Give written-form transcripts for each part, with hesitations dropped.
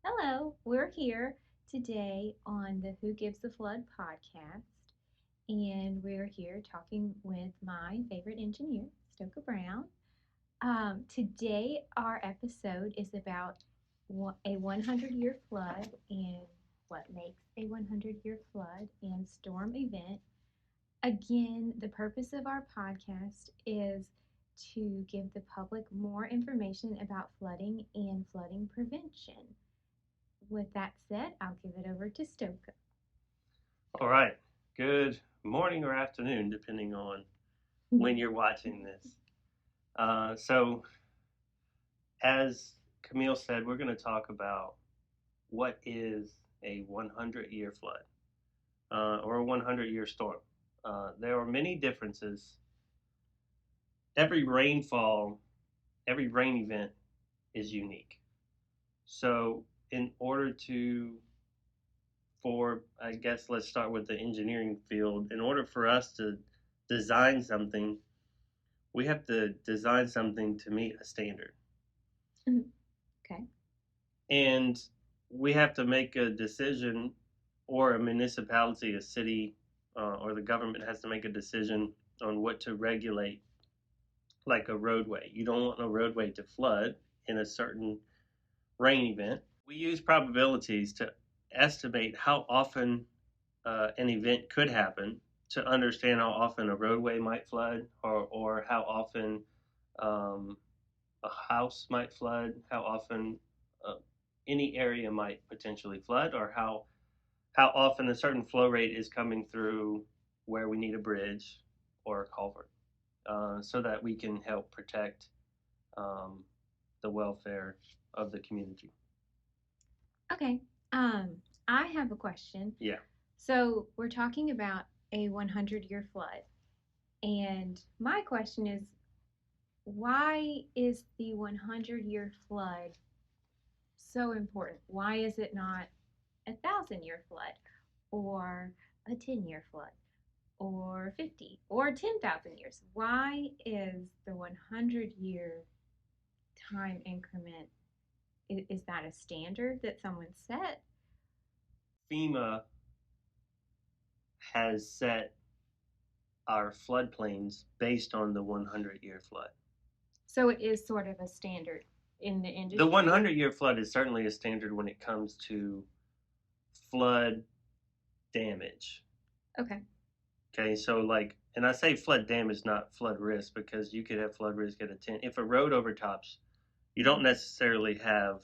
Hello, we're here today on the Who Gives the Flood podcast, and we're here talking with my favorite engineer, Stoker Brown. Today, our episode is about a 100-year flood and what makes a 100-year flood and storm event. Again, the purpose of our podcast is to give the public more information about flooding and flooding prevention. With that said, I'll give it over to Stoker. All right. Good morning or afternoon, depending on when you're watching this. So, as Camille said, we're going to talk about what is a 100-year flood or a 100-year storm. There are many differences. Every rainfall, every rain event is unique. So, in order I guess let's start with the engineering field. In order for us to design something, we have to design something to meet a standard. Okay. And we have to make a decision, or a municipality, a city, or the government has to make a decision on what to regulate, like a roadway. You don't want a roadway to flood in a certain rain event. We use probabilities to estimate how often an event could happen, to understand how often a roadway might flood, or how often a house might flood, how often any area might potentially flood, or how often a certain flow rate is coming through where we need a bridge or a culvert, so that we can help protect the welfare of the community. Okay. I have a question. Yeah. So we're talking about a 100-year flood. And my question is, why is the 100-year flood so important? Why is it not a 1,000-year flood or a 10-year flood or 50 or 10,000 years? Why is the 100-year time increment? Is that a standard that someone set? FEMA has set our floodplains based on the 100-year flood. So it is sort of a standard in the industry. The 100-year flood is certainly a standard when it comes to flood damage. Okay. Okay, so and I say flood damage, not flood risk, because you could have flood risk at a 10. If a road overtops, you don't necessarily have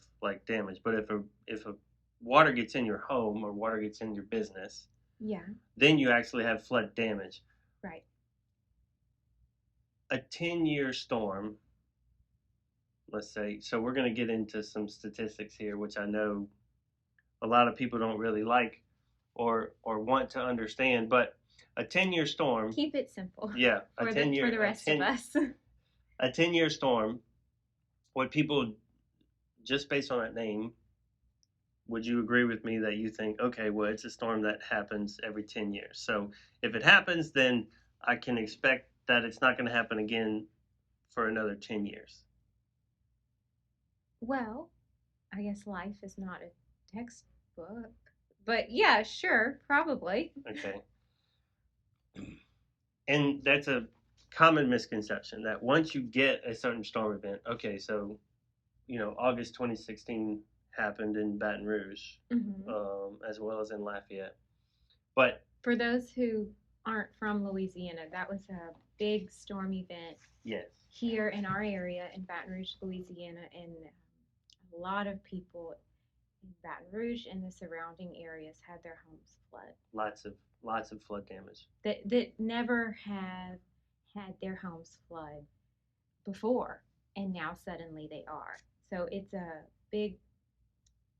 damage, but if a water gets in your home or water gets in your business, yeah, then you actually have flood damage. Right. A 10-year storm, let's say, so we're going to get into some statistics here, which I know a lot of people don't really like or want to understand, but a 10-year storm. Keep it simple. Yeah, for the rest of us. A 10-year storm, what people, just based on that name, would you agree with me that you think, okay, well, it's a storm that happens every 10 years. So if it happens, then I can expect that it's not going to happen again for another 10 years. Well, I guess life is not a textbook, but yeah, sure, probably. Okay. And that's a common misconception that once you get a certain storm event, okay, so, August 2016 happened in Baton Rouge, as well as in Lafayette. But for those who aren't from Louisiana, that was a big storm event. Yes. Here in our area in Baton Rouge, Louisiana, and a lot of people in Baton Rouge and the surrounding areas had their homes flooded. Lots of flood damage. That never have had their homes flood before, and now suddenly they are. So it's a big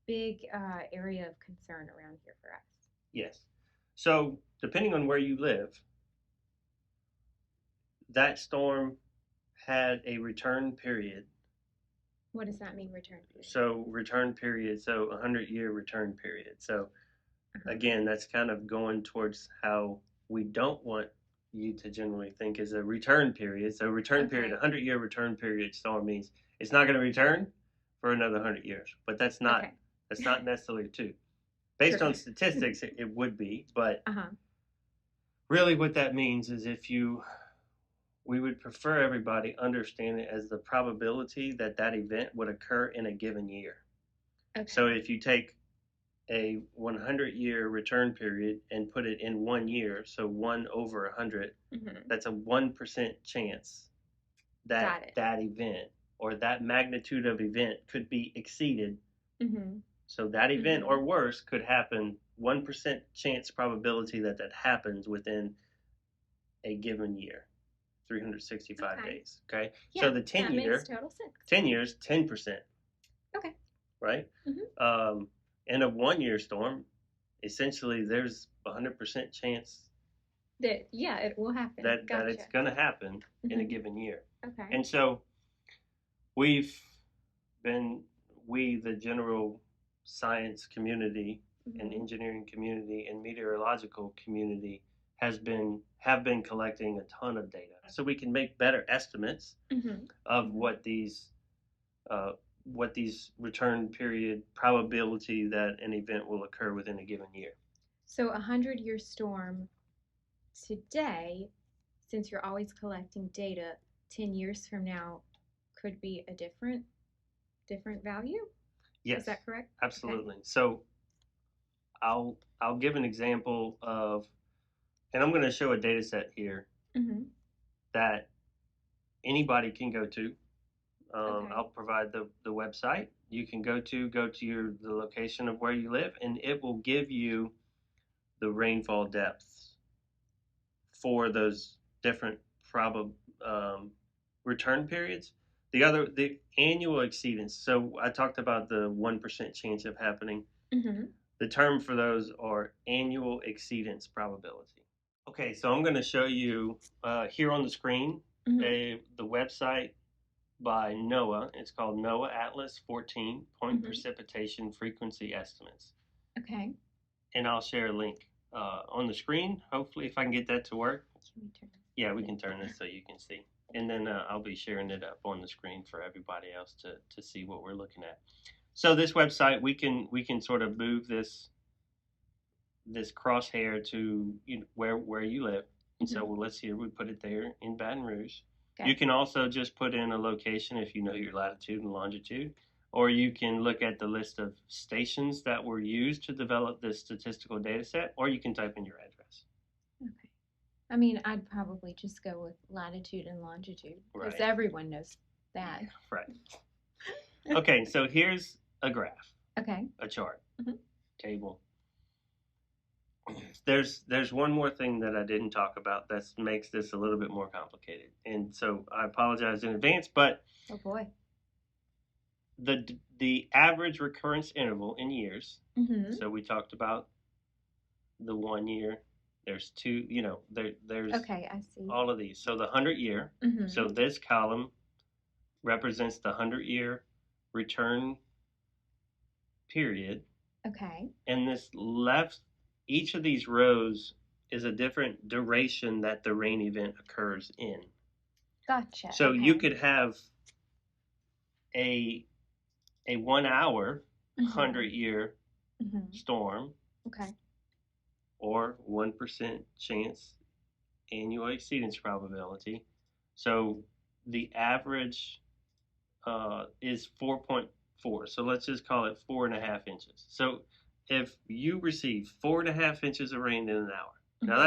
area of concern around here for us. Yes. So depending on where you live, that storm had a return period. What does that mean, return period? So return period, so 100-year return period. So again, that's kind of going towards how we don't want you to generally think is a return period. So return period, 100-year return period storm means it's not going to return for another 100 years. But that's not It's not necessarily 2. Based True. on statistics, it would be, but Uh-huh. really what that means is we would prefer everybody understand it as the probability that that event would occur in a given year. Okay. So if you take a 100-year return period and put it in 1 year, so 1 over 100, that's a 1% chance that that event or that magnitude of event could be exceeded. So that event or worse could happen, 1% chance probability that that happens within a given year, 365 days. Okay. Yeah, so the 10 that year, makes total sense. 10 years, 10%. Okay. Right. In a 1 year storm, essentially there's 100% chance that it will happen. that it's going to happen in a given year. Okay. And so we, the general science community and engineering community and meteorological community have been collecting a ton of data so we can make better estimates of what these return period probability that an event will occur within a given year. So 100-year storm today, since you're always collecting data, 10 years from now could be a different value? Yes. Is that correct? Absolutely. Okay. So I'll give an example of, and I'm going to show a data set here that anybody can go to. I'll provide the website. You can go to the location of where you live, and it will give you the rainfall depths for those different return periods. The annual exceedance. So I talked about the 1% chance of happening. The term for those are annual exceedance probability. Okay, so I'm going to show you here on the screen the website by NOAA. It's called NOAA Atlas 14 Point Precipitation Frequency Estimates. Okay. And I'll share a link on the screen. Hopefully, if I can get that to work. Yeah, we can turn this so you can see. And then I'll be sharing it up on the screen for everybody else to see what we're looking at. So this website, we can sort of move this crosshair to where you live. And so let's see, we put it there in Baton Rouge. Okay. You can also just put in a location if you know your latitude and longitude, or you can look at the list of stations that were used to develop this statistical data set, or you can type in your address. Okay. I mean, I'd probably just go with latitude and longitude because everyone knows that. Right. Okay, so here's a graph. Okay. A chart. Table. There's one more thing that I didn't talk about that makes this a little bit more complicated, and so I apologize in advance. But oh boy, the average recurrence interval in years. So we talked about the 1 year. There's 2. There's okay. I see all of these. So the 100-year. So this column represents the 100-year return period. Okay. And this left. Each of these rows is a different duration that the rain event occurs in. Gotcha. So you could have a 1 hour 100-year storm. Okay. Or 1% chance annual exceedance probability. So the average is 4.4. So let's just call it 4.5 inches. So if you receive 4.5 inches of rain in an hour, now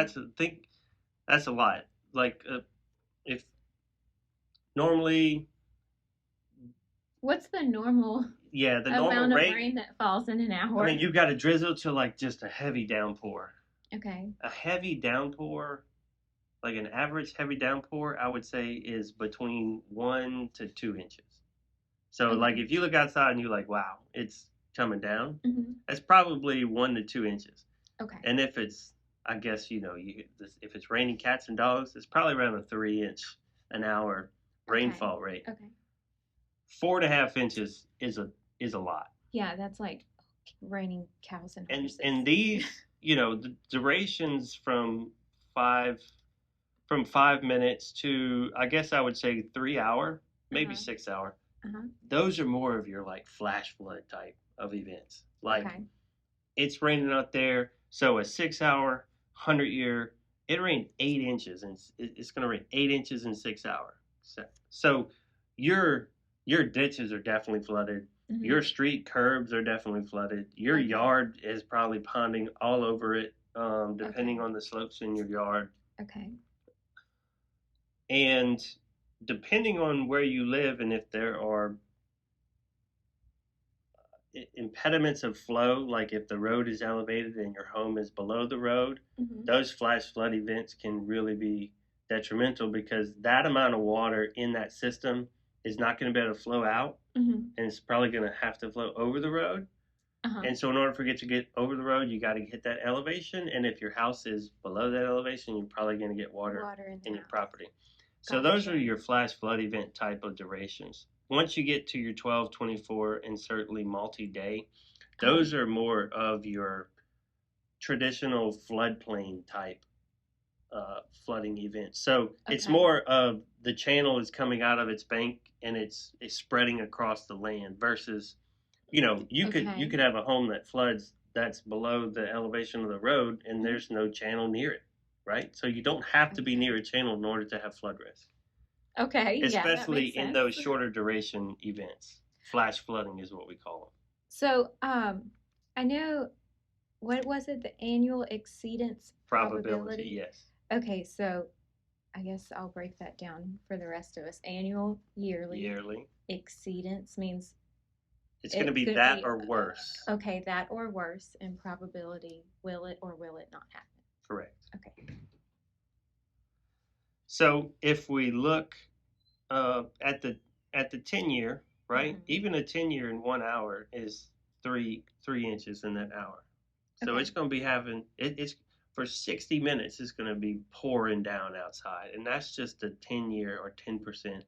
that's a lot. Like if normally, what's the normal? Yeah, the normal amount of rain that falls in an hour. I mean, you've got a drizzle to like just a heavy downpour. Okay. A heavy downpour, like an average heavy downpour, I would say is between 1 to 2 inches. So like if you look outside and you're like, wow, it's coming down, that's probably 1 to 2 inches. Okay. And if it's, I guess, if it's raining cats and dogs, it's probably around a 3-inch an hour rainfall rate. Okay. 4.5 inches is a lot. Yeah, that's like raining cows and horses. And these, the durations from 5 minutes to, I guess I would say 3 hour, maybe 6 hour. Those are more of your like flash flood type of events. Like Okay. it's raining out there, so a 6 hour, 100 year, it rained 8 inches, and it's going to rain 8 inches in 6 hours. So your your ditches are definitely flooded. Your street curbs are definitely flooded. Your Okay. yard is probably ponding all over it, Okay. depending on the slopes in your yard. Okay. And depending on where you live and if there are impediments of flow, like if the road is elevated and your home is below the road, those flash flood events can really be detrimental because that amount of water in that system is not going to be able to flow out, and it's probably going to have to flow over the road. And so in order for it to get over the road, you got to hit that elevation. And if your house is below that elevation, you're probably going to get water in your property. So those are your flash flood event type of durations. Once you get to your 12, 24, and certainly multi-day, those are more of your traditional floodplain type flooding events. So it's more of the channel is coming out of its bank and it's spreading across the land versus, you could have a home that floods that's below the elevation of the road and there's no channel near it, right? So you don't have to be near a channel in order to have flood risk. Okay. Especially in those shorter duration events. Flash flooding is what we call them. So, I know, what was it? The annual exceedance probability? Yes. Okay, so I guess I'll break that down for the rest of us. Annual, yearly. Exceedance means it's going to be that or worse. Okay, that or worse. And probability, will it or will it not happen? Correct. Okay. So if we look at the 10-year, right? Even a 10-year in 1 hour is 3 inches in that hour. So it's going to be having it's for 60 minutes. It's going to be pouring down outside, and that's just a 10-year or 10%.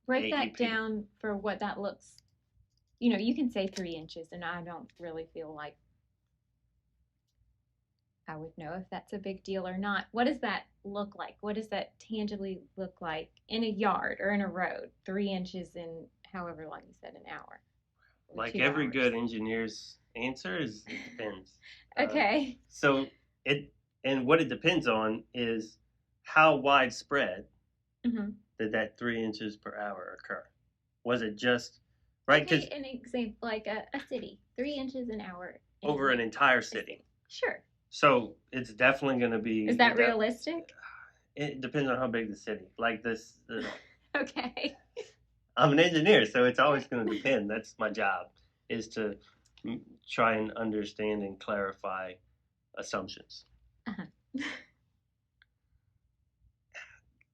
Break AEP. That down for what that looks. You can say 3 inches, and I don't really feel like I would know if that's a big deal or not. What does that look like? What does that tangibly look like in a yard or in a road? 3 inches in however long you said, an hour. Like every good engineer's answer is it depends. Okay. So what it depends on is how widespread did that 3 inches per hour occur? Was it just right? Because an example, like a city, 3 inches an hour over an entire city. Sure. So it's definitely going to be. Is that realistic? It depends on how big the city. Like this. Okay. I'm an engineer, so it's always going to depend. That's my job, is to try and understand and clarify assumptions.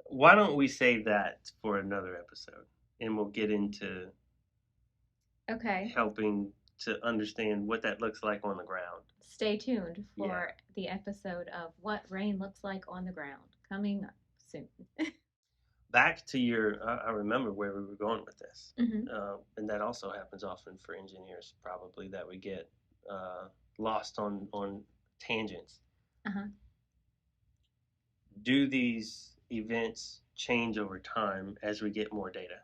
Why don't we save that for another episode, and we'll get into helping to understand what that looks like on the ground. Stay tuned for the episode of What Rain Looks Like on the Ground, coming up soon. Back to I remember where we were going with this. And that also happens often for engineers, probably, that we get lost on tangents. Do these events change over time as we get more data?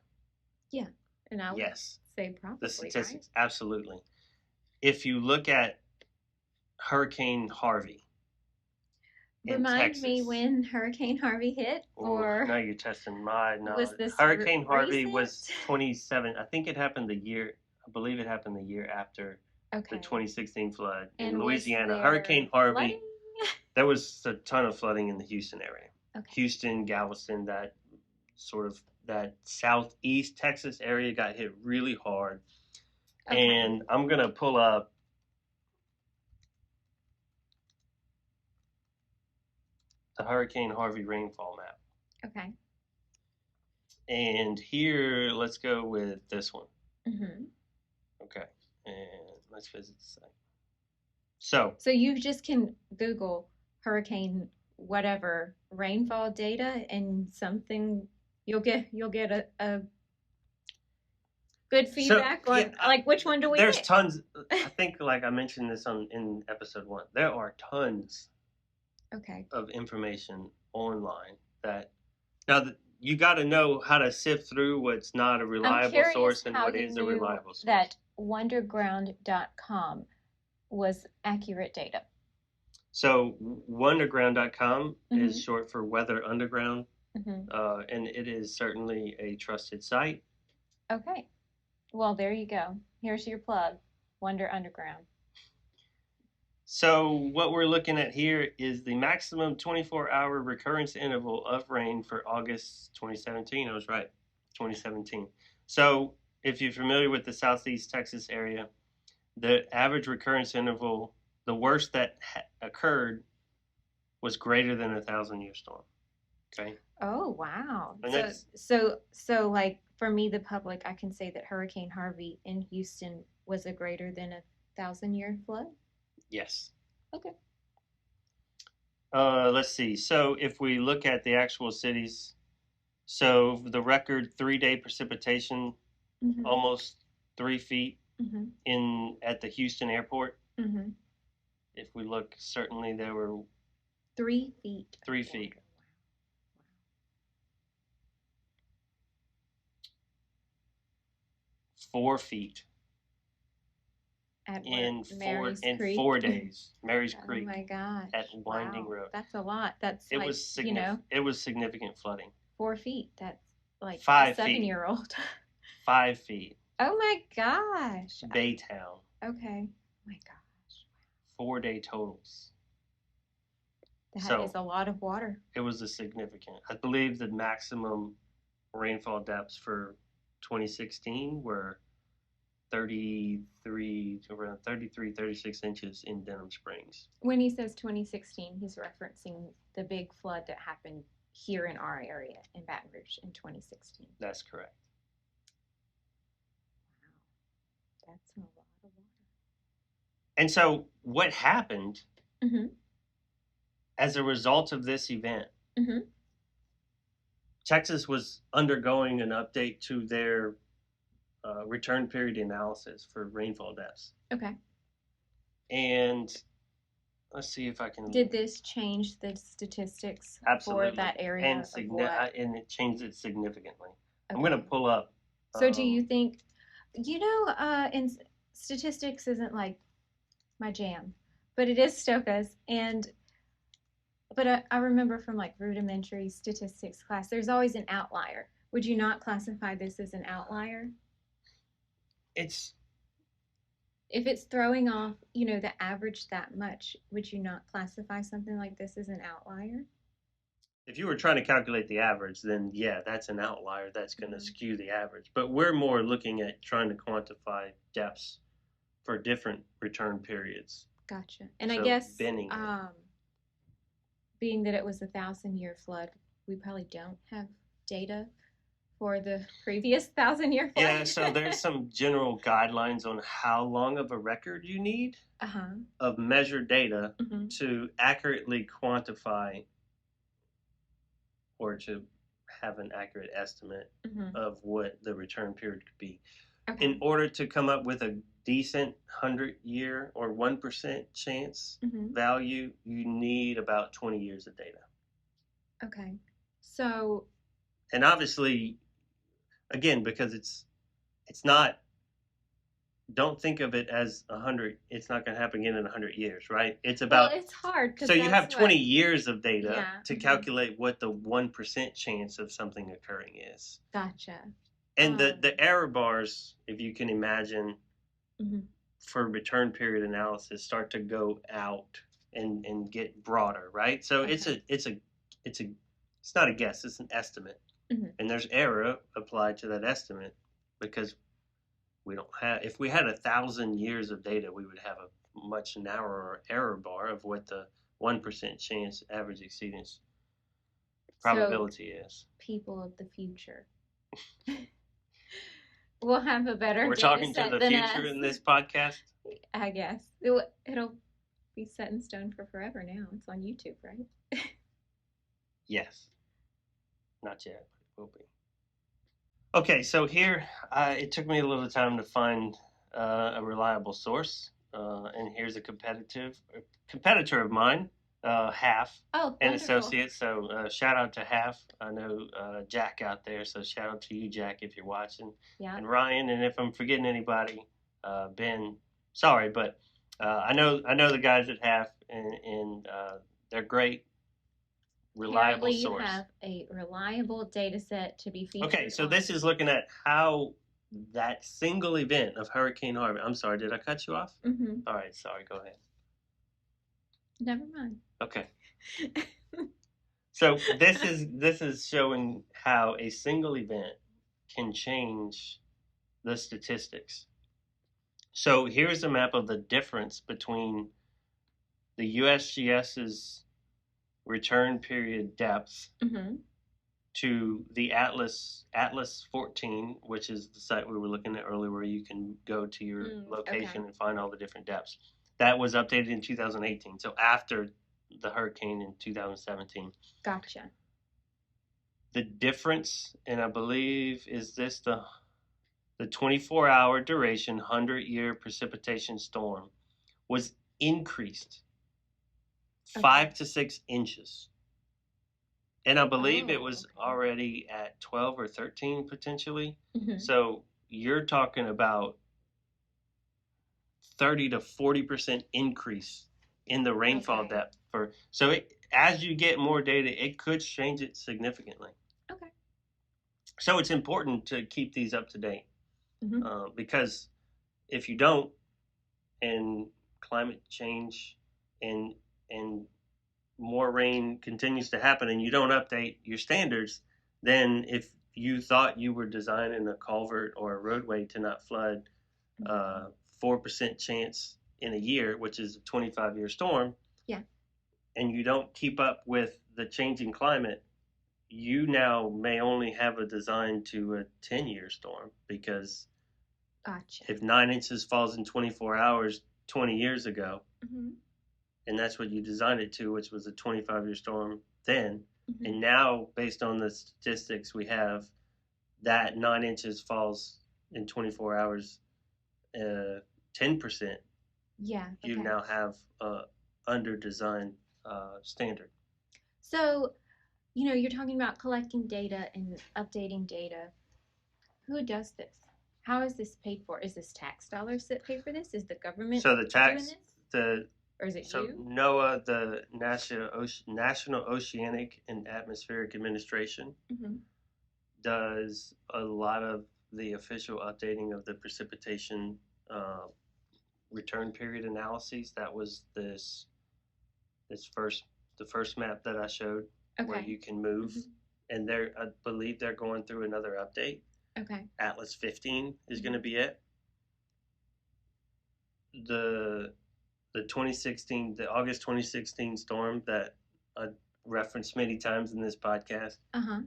Yeah, and I would say probably. The statistics, right? Absolutely. If you look at Hurricane Harvey, remind me when Hurricane Harvey hit, or now you're testing my knowledge. Was this Hurricane Harvey was 27. I think it happened I believe it happened the year after the 2016 flood in Louisiana. Hurricane Harvey. Flooding? There was a ton of flooding in the Houston area. Houston, Galveston, that sort of that southeast Texas area got hit really hard. And I'm gonna pull up the Hurricane Harvey rainfall map. Okay. And here, let's go with this one. Okay, and let's visit the site. So you just can Google hurricane whatever rainfall data, and you'll get a good feedback on like which one do we There's get? Tons. I think, like I mentioned this in episode 1, there are tons of information online that you got to know how to sift through what's not a reliable source and what is a reliable source. That wonderground.com was accurate data? So wonderground.com Mhm. is short for Weather Underground, Mhm. and it is certainly a trusted site. Okay. Well, there you go. Here's your plug, Wonder Underground. So what we're looking at here is the maximum 24-hour recurrence interval of rain for August 2017. I was right, 2017. So if you're familiar with the Southeast Texas area, the average recurrence interval, the worst that occurred was greater than a 1,000-year storm. Okay. Oh, wow. And So that's, so like for me, the public, I can say that Hurricane Harvey in Houston was a greater than 1,000-year flood. yes. Okay. Let's see. So if we look at the actual cities, so the record 3-day precipitation, Mm-hmm. almost 3 feet Mm-hmm. in at the Houston airport. Mm-hmm. If we look, certainly there were 3 feet. 3 feet. 4 feet At in what? four Mary's in Creek. 4 days. Mary's Oh Creek my gosh. at Winding Wow. Road. That's a lot. That's It like, was significant. It was significant flooding. 4 feet. That's like a 5 feet. 7-year-old. 5 feet. Oh my gosh. Baytown. Okay. Oh my gosh. 4-day totals. That is a lot of water. It was a significant. I believe the maximum rainfall depths for 2016 were 36 inches in Denham Springs. When he says 2016, he's referencing the big flood that happened here in our area in Baton Rouge in 2016. That's correct. Wow. That's a lot of water. And so what happened Mm-hmm. as a result of this event? Mm-hmm. Texas was undergoing an update to their return period analysis for rainfall depths. Okay. And let's see if I can. Did this change the statistics Absolutely. for that area? And it changed it significantly. Okay. I'm going to pull up. So do you think, in statistics isn't like my jam, but it is Stoka's, but I remember from like rudimentary statistics class, there's always an outlier. Would you not classify this as an outlier? If it's throwing off, the average that much, would you not classify something like this as an outlier? If you were trying to calculate the average, then yeah, that's an outlier. That's going to skew the average. But we're more looking at trying to quantify depths for different return periods. Gotcha. And so I guess being that it was 1,000-year flood, we probably don't have data for the previous 1,000-year flood. Yeah, so there's some general guidelines on how long of a record you need of measured data to accurately quantify or to have an accurate estimate of what the return period could be. Okay. In order to come up with a decent 100-year or 1% chance value, you need about 20 years of data. Okay. So. And obviously, again, because it's not, don't think of it as 100, it's not going to happen again in 100 years, right? It's about. Well, it's hard. So you have 20 years of data to calculate what the 1% chance of something occurring is. Gotcha. And the error bars, if you can imagine, for return period analysis, start to go out and get broader, right? So it's not a guess, it's an estimate. And there's error applied to that estimate because we don't have. If we had 1,000 years of data, we would have a much narrower error bar of what the 1% chance average exceedance probability is. People of the future. We'll have a better. We're talking to the future in this podcast. I guess it'll be set in stone for forever. Now it's on YouTube, right? Yes. Not yet, but it will be. Okay, so here it took me a little time to find a reliable source, and here's a competitor of mine, Half, and Associates. So shout out to Half. I know Jack out there, so shout out to you, Jack, if you're watching. Yeah. And Ryan, and if I'm forgetting anybody, been sorry, but I know the guys that have, and they're great, reliable Apparently, you source. have a reliable data set to be Okay, featured so on. this is looking at how that single event of Hurricane Harvey. I'm sorry, did I cut you off? Mm-hmm. All right, sorry. Go ahead. Never mind. Okay. So this is showing how a single event can change the statistics. So here's a map of the difference between the USGS's return period depth Mm-hmm. to the Atlas 14, which is the site we were looking at earlier, where you can go to your Okay. location and find all the different depths. That was updated in 2018, so after the hurricane in 2017. Gotcha. The difference, and I believe, is this the 24-hour duration 100-year precipitation storm was increased Okay. 5 to 6 inches. And I believe it Oh, was okay. already at 12 or 13 potentially. Mm-hmm. So you're talking about 30 to 40% increase in the rainfall Okay. depth for so as you get more data, it could change it significantly. Okay. So it's important to keep these up to date, Mm-hmm. because if you don't, and climate change and and more rain continues to happen and you don't update your standards, then if you thought you were designing a culvert or a roadway to not flood, 4% chance in a year, which is a 25-year storm, Yeah. and you don't keep up with the changing climate, you now may only have a design to a 10-year storm, because Gotcha. if 9 inches falls in 24 hours 20 years ago, Mm-hmm. and that's what you designed it to, which was a 25-year storm then. Mm-hmm. And now, based on the statistics we have, that 9 inches falls in 24 hours, 10%. Yeah. You Okay. now have under designed standard. So, you're talking about collecting data and updating data. Who does this? How is this paid for? Is this tax dollars that pay for this? Is the government So the doing tax, this? the Or is it so you? NOAA, the National Oceanic and Atmospheric Administration, Mm-hmm. does a lot of the official updating of the precipitation uh, return period analyses. That was this first the first map that I showed, where Okay. you can move, Mm-hmm. and I believe they're going through another update. Okay. Atlas 15 is Mm-hmm. going to be it. The the August 2016 storm that I referenced many times in this podcast Uh-huh.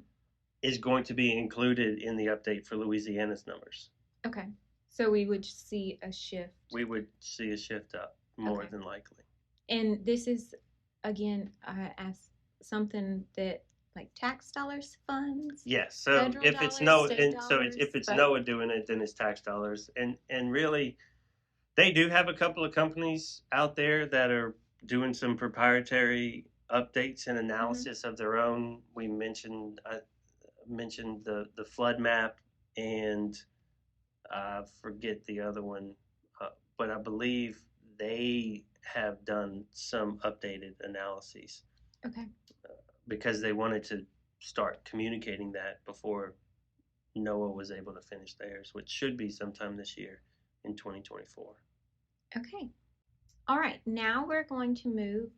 is going to be included in the update for Louisiana's numbers. Okay. So we would see a shift. We would see a shift up more Okay. than likely. And this is, again, as something that like tax dollars funds, Yes. So federal if it's dollars, no, state and so dollars, if it's both. NOAA doing it, then it's tax dollars, and really, they do have a couple of companies out there that are doing some proprietary updates and analysis of their own. We mentioned I mentioned the flood map, and I forget the other one, but I believe they have done some updated analyses Okay. because they wanted to start communicating that before NOAA was able to finish theirs, which should be sometime this year in 2024. Okay. All right. Now we're going to move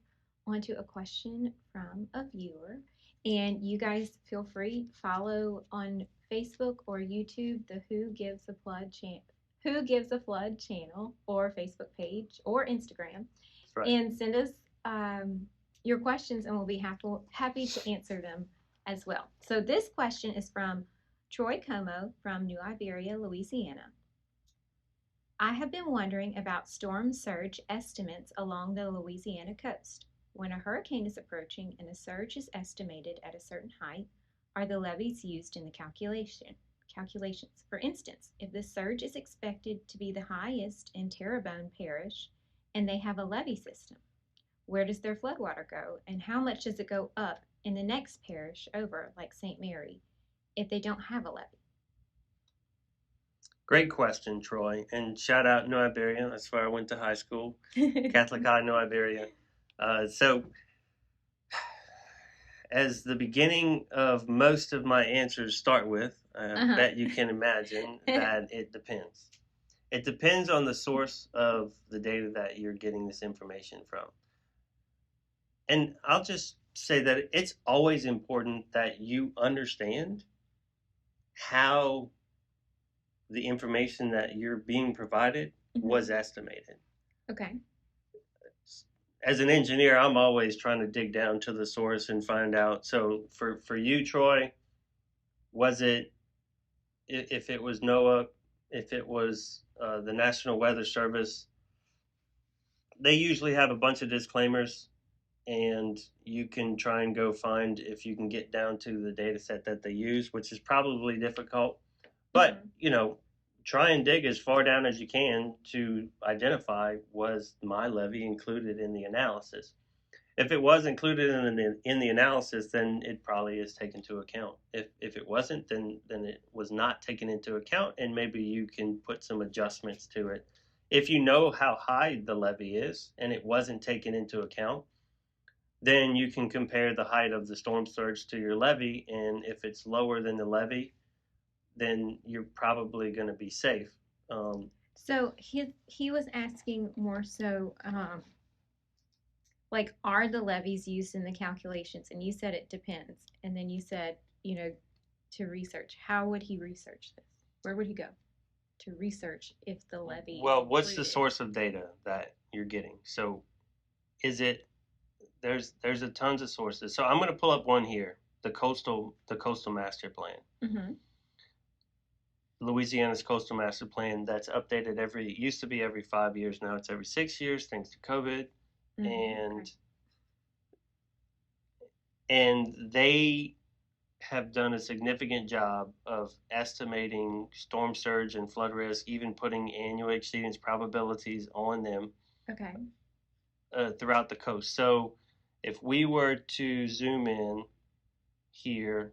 on to a question from a viewer. And you guys feel free follow on Facebook or YouTube the Who Gives a Flood channel or Facebook page or Instagram, Right. and send us your questions, and we'll be happy to answer them as well. So this question is from Troy Comeaux from New Iberia, Louisiana. I have been wondering about storm surge estimates along the Louisiana coast. When a hurricane is approaching and a surge is estimated at a certain height, are the levees used in the calculations? For instance, if the surge is expected to be the highest in Terrebonne Parish and they have a levee system, where does their floodwater go, and how much does it go up in the next parish over, like St. Mary, if they don't have a levee? Great question, Troy. And shout out New Iberia. That's where I went to high school. Catholic High, New Iberia. So, as the beginning of most of my answers start with, I bet you can imagine that it depends. It depends on the source of the data that you're getting this information from. And I'll just say that it's always important that you understand how the information that you're being provided was estimated. Okay. As an engineer, I'm always trying to dig down to the source and find out. So for you, Troy, was it, if it was NOAA, if it was the National Weather Service, they usually have a bunch of disclaimers, and you can try and go find if you can get down to the data set that they use, which is probably difficult. But, try and dig as far down as you can to identify, was my levy included in the analysis? If it was included in the analysis, then it probably is taken into account. If it wasn't, then it was not taken into account, and maybe you can put some adjustments to it. If you know how high the levee is and it wasn't taken into account, then you can compare the height of the storm surge to your levee, and if it's lower than the levee, then you're probably going to be safe. So he was asking more so, like, are the levies used in the calculations? And you said it depends. And then you said, to research. How would he research this? Where would he go to research if the levy? Well, what's the source of data that you're getting? So, is it, there's a tons of sources. So I'm going to pull up one here, the coastal master plan. Louisiana's coastal master plan that's updated it used to be every 5 years. Now it's every 6 years, thanks to COVID. And they have done a significant job of estimating storm surge and flood risk, even putting annual exceedance probabilities on them. Okay. Throughout the coast. So if we were to zoom in here,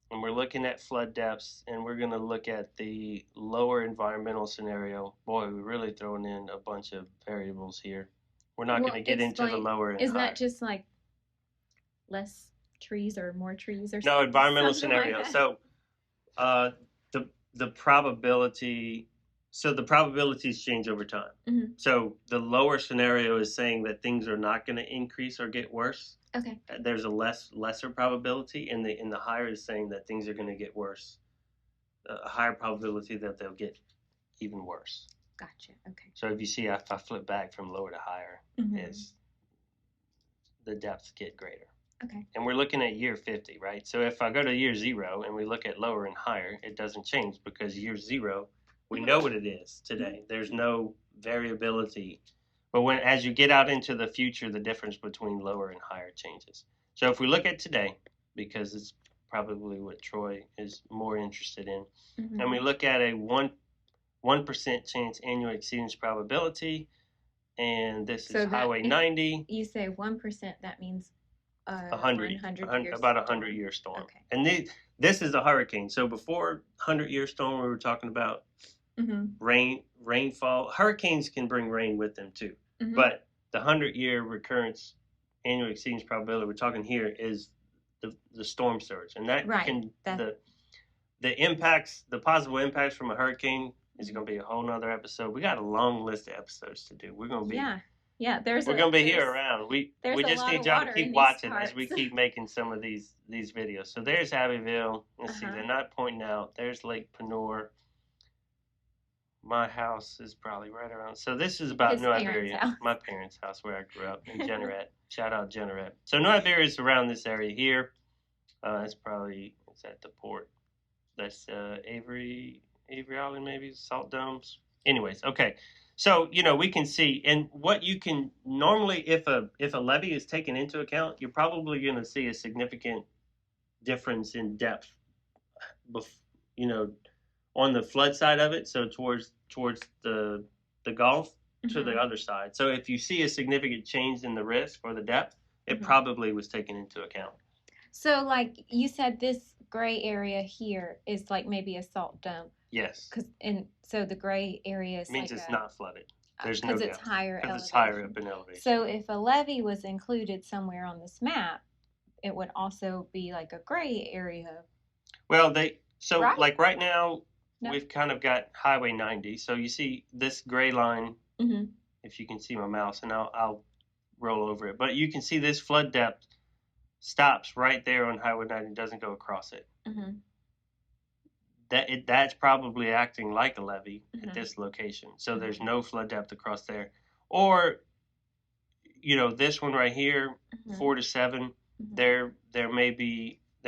and we're looking at flood depths, and we're going to look at the lower environmental scenario. Boy, we're really throwing in a bunch of variables here. We're not going to get into the lower and Isn't higher. that just like less trees or more trees or no environmental scenario? Like so the probability. So the probabilities change over time. So the lower scenario is saying that things are not going to increase or get worse. Okay. There's a lesser probability, and the higher is saying that things are going to get worse. A higher probability that they'll get even worse. Gotcha. Okay. So if you see, if I flip back from lower to higher, is the depths get greater. Okay. And we're looking at year 50, right? So if I go to year 0 and we look at lower and higher, it doesn't change, because year 0, we know what it is today. There's no variability. But as you get out into the future, the difference between lower and higher changes. So if we look at today, because it's probably what Troy is more interested in, and we look at a 1% chance annual exceedance probability, and this is Highway 90. You say 1%, that means 100 about 100-year storm. Okay. And this is a hurricane. So before 100-year storm, we were talking about rainfall. Hurricanes can bring rain with them too. But the 100-year recurrence annual exceedance probability we're talking here is the storm surge, and that can the impacts, the possible impacts from a hurricane is going to be a whole nother episode. We got a long list of episodes to do. We're going to be we're going to be here around. We just need y'all to keep watching as we keep making some of these videos. So there's Abbeville. Let's see, they're not pointing out. There's Lake Penor. My house is probably right around. So this is about New Iberia, my parents' house where I grew up in Jeanerette. Shout out Jeanerette. So New Iberia is around this area here. It's at the port. That's Avery Island, maybe Salt Domes. Anyways, okay. So we can see, and what you can normally, if a levee is taken into account, you're probably going to see a significant difference in depth. On the flood side of it, so towards the Gulf to the other side. So if you see a significant change in the risk or the depth, it probably was taken into account. So like you said, this gray area here is like maybe a salt dome. Yes. So the gray area is Means like it's not flooded. There's no because it's depth. higher Because it's elevation. higher up in elevation. So if a levee was included somewhere on this map, it would also be like a gray area. Well, Right? like right now, No. we've kind of got Highway 90. So you see this gray line, Mm-hmm. if you can see my mouse, and I'll roll over it. But you can see this flood depth stops right there on Highway 90, doesn't go across it. Mm-hmm. That's probably acting like a levee Mm-hmm. at this location. So Mm-hmm. there's no flood depth across there. Or, this one right here, Mm-hmm. 4 to 7, Mm-hmm. there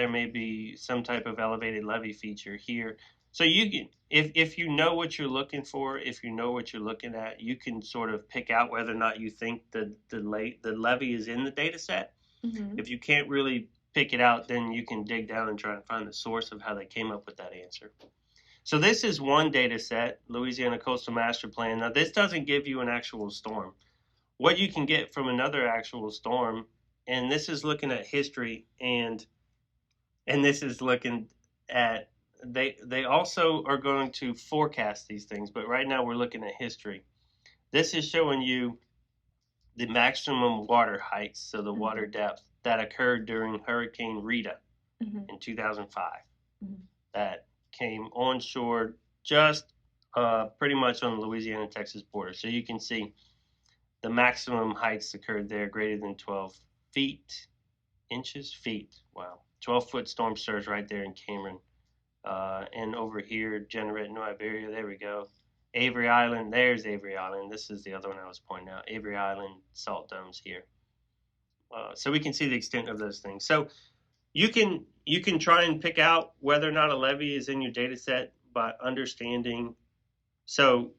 may be some type of elevated levee feature here. So you can, if you know what you're looking for, if you know what you're looking at, you can sort of pick out whether or not you think the levee is in the data set. Mm-hmm. If you can't really pick it out, then you can dig down and try and find the source of how they came up with that answer. So this is one data set, Louisiana Coastal Master Plan. Now this doesn't give you an actual storm. What you can get from another actual storm, and this is looking at history, and this is looking at they also are going to forecast these things, but right now we're looking at history. This is showing you the maximum water heights, so the water depth that occurred during Hurricane Rita in 2005. That came onshore just pretty much on the Louisiana-Texas border. So you can see the maximum heights occurred there greater than 12 feet, feet. Wow. 12-foot storm surge right there in Cameron. And over here, Generate New Iberia, there we go. Avery Island, there's Avery Island. This is the other one I was pointing out. Avery Island, salt domes here. So we can see the extent of those things. So you can try and pick out whether or not a levee is in your data set by understanding. So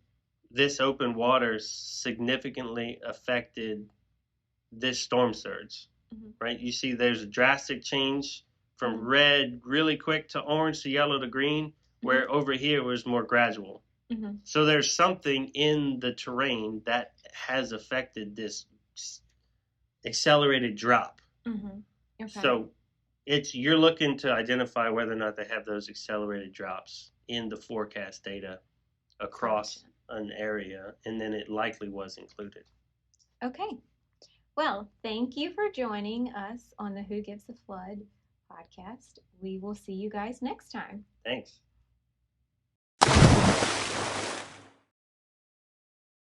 this open water significantly affected this storm surge, right? You see there's a drastic change from red really quick to orange to yellow to green, where over here was more gradual. So there's something in the terrain that has affected this accelerated drop. Okay. So you're looking to identify whether or not they have those accelerated drops in the forecast data across an area, and then it likely was included. Okay. Well, thank you for joining us on the Who Gives the Flood podcast. We will see you guys next time. Thanks.